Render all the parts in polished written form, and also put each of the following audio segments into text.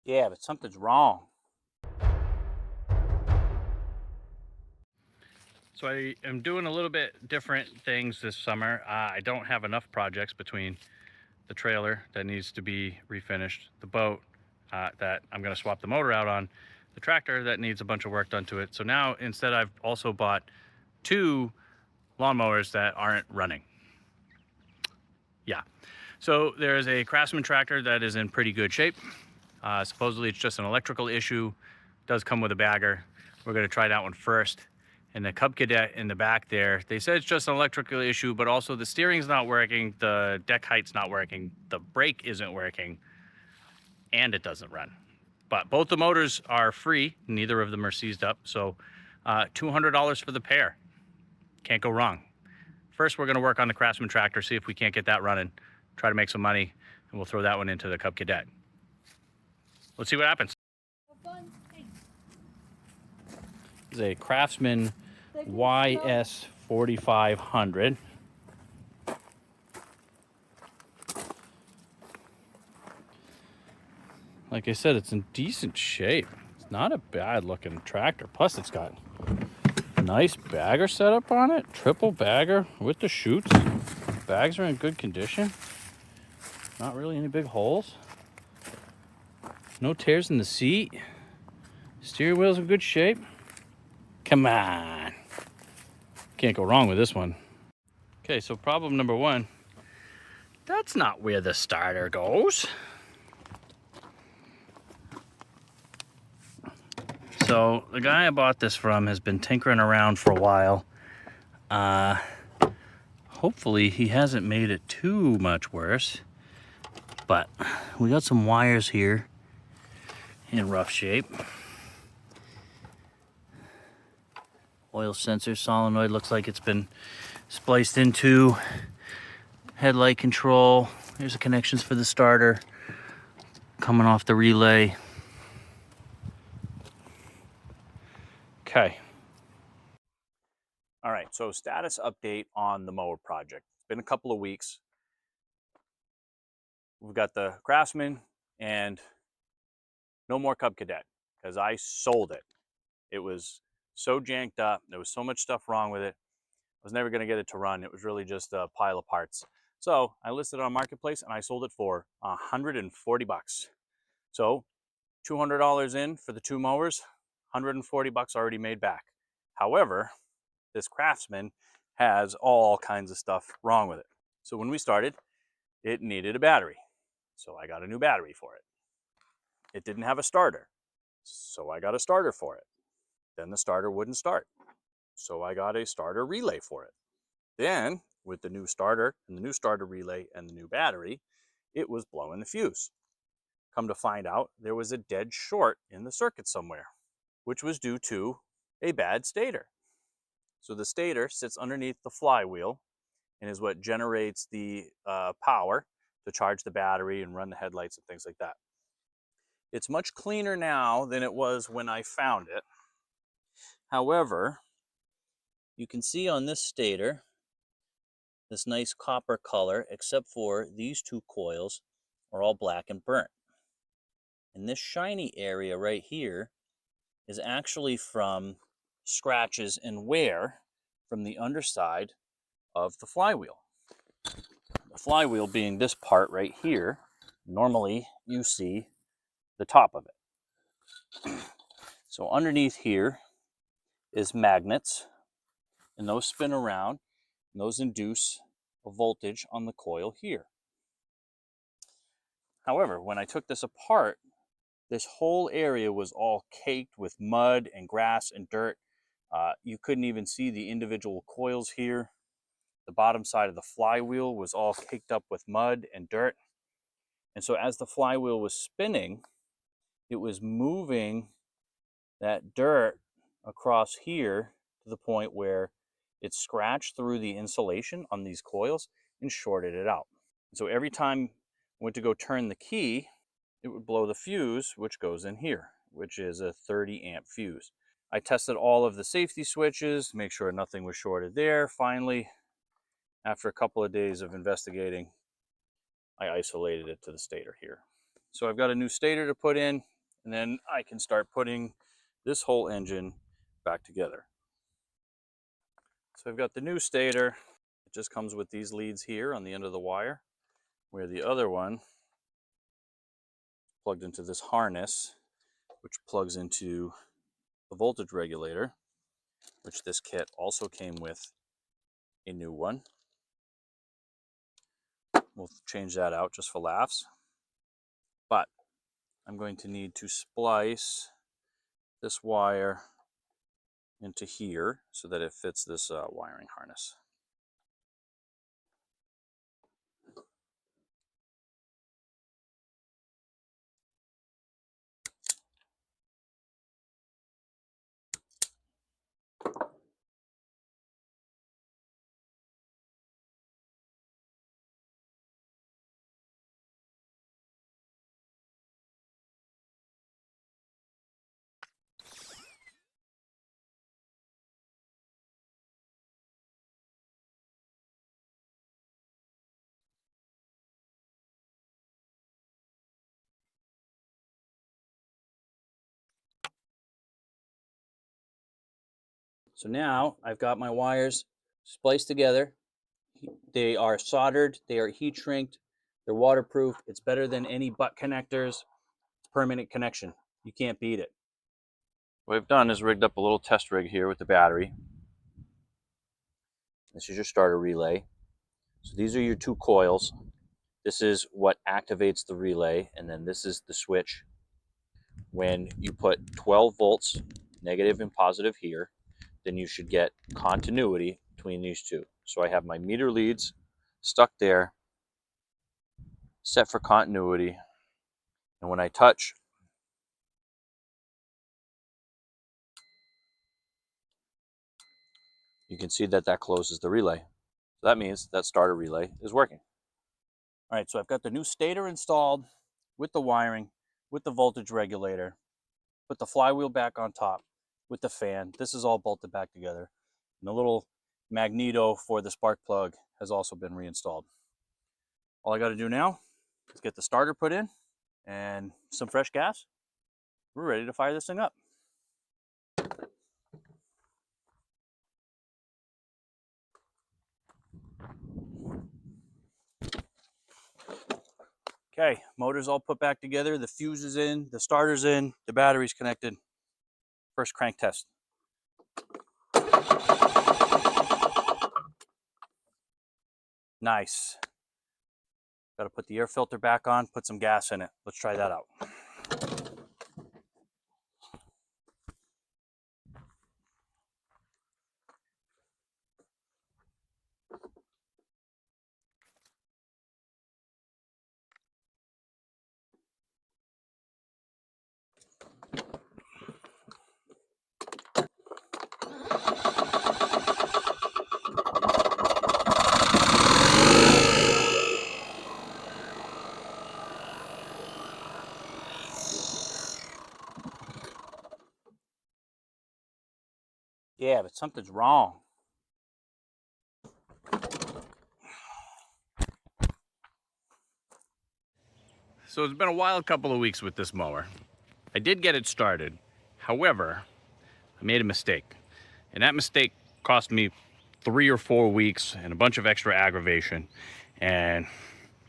Yeah, but something's wrong. So I am doing a little bit different things this summer. I don't have enough projects between the trailer that needs to be refinished, the boat that I'm going to swap the motor out on, the tractor that needs a bunch of work done to it. So now instead I've also bought two lawnmowers that aren't running. Yeah. So there's a Craftsman tractor that is in pretty good shape. Supposedly it's just an electrical issue. Does come with a bagger. We're going to try that one first. And the Cub Cadet in the back there, they said it's just an electrical issue, but also the steering's not working, the deck height's not working, the brake isn't working, and it doesn't run. But both the motors are free. Neither of them are seized up. So $200 for the pair. Can't go wrong. First, we're going to work on the Craftsman tractor, see if we can't get that running, try to make some money, and we'll throw that one into the Cub Cadet. Let's see what happens. This is a Craftsman YS 4500. Like I said, it's in decent shape. It's not a bad looking tractor. Plus it's got a nice bagger setup on it. Triple bagger with the chutes. Bags are in good condition. Not really any big holes. No tears in the seat. Steering wheel's in good shape. Come on. Can't go wrong with this one. Okay, so problem number one. That's not where the starter goes. So the guy I bought this from has been tinkering around for a while. Hopefully he hasn't made it too much worse. But we got some wires here in rough shape. Oil sensor solenoid looks like it's been spliced into. Headlight control. Here's the connections for the starter coming off the relay. Okay. All right, so status update on the mower project. It's been a couple of weeks. We've got the Craftsman and no more Cub Cadet because I sold it. It was so janked up. There was so much stuff wrong with it. I was never going to get it to run. It was really just a pile of parts. So I listed it on Marketplace and I sold it for $140. So $200 in for the two mowers, $140 already made back. However, this Craftsman has all kinds of stuff wrong with it. So when we started, it needed a battery. So I got a new battery for it. It didn't have a starter. So I got a starter for it. Then the starter wouldn't start. So I got a starter relay for it. Then with the new starter and the new starter relay and the new battery, it was blowing the fuse. Come to find out, there was a dead short in the circuit somewhere, which was due to a bad stator. So the stator sits underneath the flywheel and is what generates the power to charge the battery and run the headlights and things like that. It's much cleaner now than it was when I found it. However, you can see on this stator, this nice copper color, except for these two coils are all black and burnt. And this shiny area right here is actually from scratches and wear from the underside of the flywheel. The flywheel being this part right here, normally you see the top of it. So underneath here is magnets, and those spin around, and those induce a voltage on the coil here. However, when I took this apart, this whole area was all caked with mud and grass and dirt. You couldn't even see the individual coils here. The bottom side of the flywheel was all caked up with mud and dirt. And so as the flywheel was spinning, it was moving that dirt across here to the point where it scratched through the insulation on these coils and shorted it out. So every time I went to go turn the key, it would blow the fuse, which goes in here, which is a 30 amp fuse. I tested all of the safety switches, make sure nothing was shorted there. Finally, after a couple of days of investigating, I isolated it to the stator here. So I've got a new stator to put in. and then I can start putting this whole engine back together. So I've got the new stator. It just comes with these leads here on the end of the wire, where the other one plugged into this harness, which plugs into the voltage regulator, which this kit also came with a new one. We'll change that out just for laughs. But I'm going to need to splice this wire into here so that it fits this wiring harness. So now I've got my wires spliced together. They are soldered, they are heat shrinked, they're waterproof. It's better than any butt connectors. It's permanent connection. You can't beat it. What I've done is rigged up a little test rig here with the battery. This is your starter relay. So these are your two coils. This is what activates the relay, and then this is the switch. When you put 12 volts, negative and positive here, then you should get continuity between these two. So I have my meter leads stuck there, set for continuity, and when I touch, you can see that that closes the relay. So that means that starter relay is working. All right, so I've got the new stator installed with the wiring, with the voltage regulator, put the flywheel back on top with the fan. This is all bolted back together. And the little magneto for the spark plug has also been reinstalled. All I got to do now is get the starter put in and some fresh gas. We're ready to fire this thing up. Okay, motor's all put back together. The fuse is in, the starter's in, the battery's connected. First crank test. Nice. Got to put the air filter back on, put some gas in it. Let's try that out. Yeah, but something's wrong. So it's been a wild couple of weeks with this mower. I did get it started. However, I made a mistake. And that mistake cost me 3 or 4 weeks and a bunch of extra aggravation. And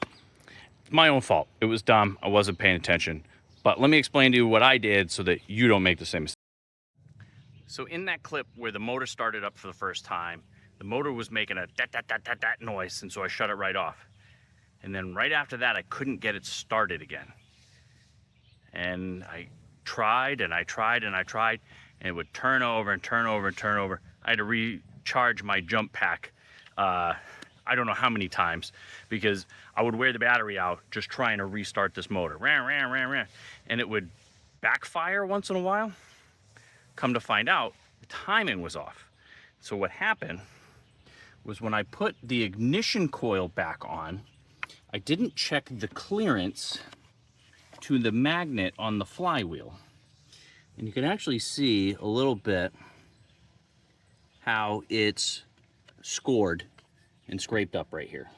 it's my own fault. It was dumb. I wasn't paying attention. But let me explain to you what I did so that you don't make the same mistake. So in that clip where the motor started up for the first time, the motor was making a dat noise, and so I shut it right off. And then right after that, I couldn't get it started again. And I tried and I tried and I tried, and it would turn over and turn over and turn over. I had to recharge my jump pack I don't know how many times, because I would wear the battery out just trying to restart this motor. And it would backfire once in a while. Come to find out, the timing was off. So what happened was when I put the ignition coil back on, I didn't check the clearance to the magnet on the flywheel. And you can actually see a little bit how it's scored and scraped up right here.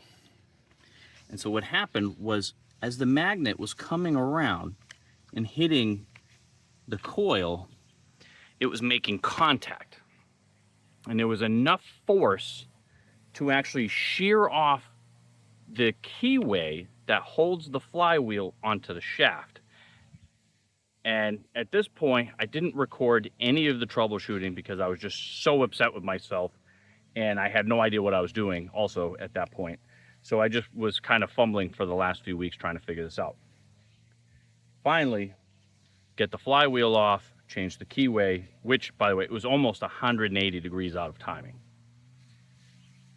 And so what happened was, as the magnet was coming around and hitting the coil, it was making contact. And there was enough force to actually shear off the keyway that holds the flywheel onto the shaft. And at this point, I didn't record any of the troubleshooting because I was just so upset with myself, and I had no idea what I was doing also at that point. So I just was kind of fumbling for the last few weeks trying to figure this out. Finally, get the flywheel off, change the keyway, which, by the way, it was almost 180 degrees out of timing.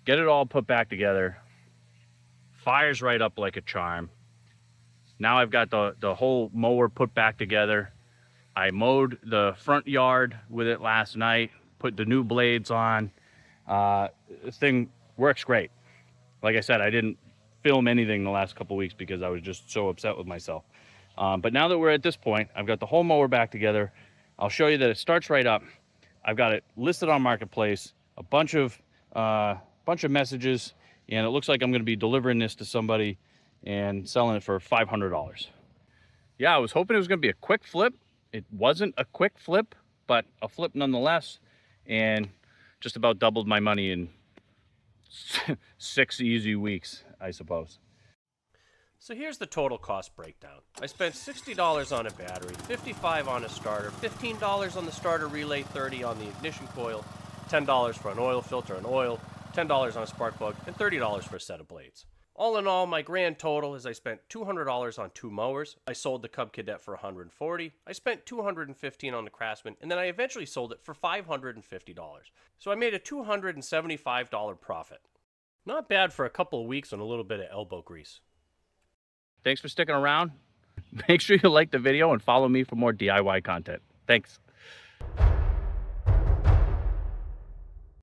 Get it all put back together, fires right up like a charm. Now I've got the whole mower put back together. I mowed the front yard with it last night, put the new blades on. This thing works great. Like I said, I didn't film anything the last couple weeks because I was just so upset with myself. But now that we're at this point, I've got the whole mower back together. I'll show you that it starts right up. I've got it listed on Marketplace, a bunch of messages, and it looks like I'm going to be delivering this to somebody and selling it for $500. Yeah, I was hoping it was going to be a quick flip. It wasn't a quick flip, but a flip nonetheless, and just about doubled my money in 6 easy weeks, I suppose. So here's the total cost breakdown. I spent $60 on a battery, $55 on a starter, $15 on the starter relay, $30 on the ignition coil, $10 for an oil filter and oil, $10 on a spark plug, and $30 for a set of blades. All in all, my grand total is I spent $200 on 2 mowers. I sold the Cub Cadet for $140. I spent $215 on the Craftsman, and then I eventually sold it for $550. So I made a $275 profit. Not bad for a couple of weeks on a little bit of elbow grease. Thanks for sticking around. Make sure you like the video and follow me for more DIY content. Thanks.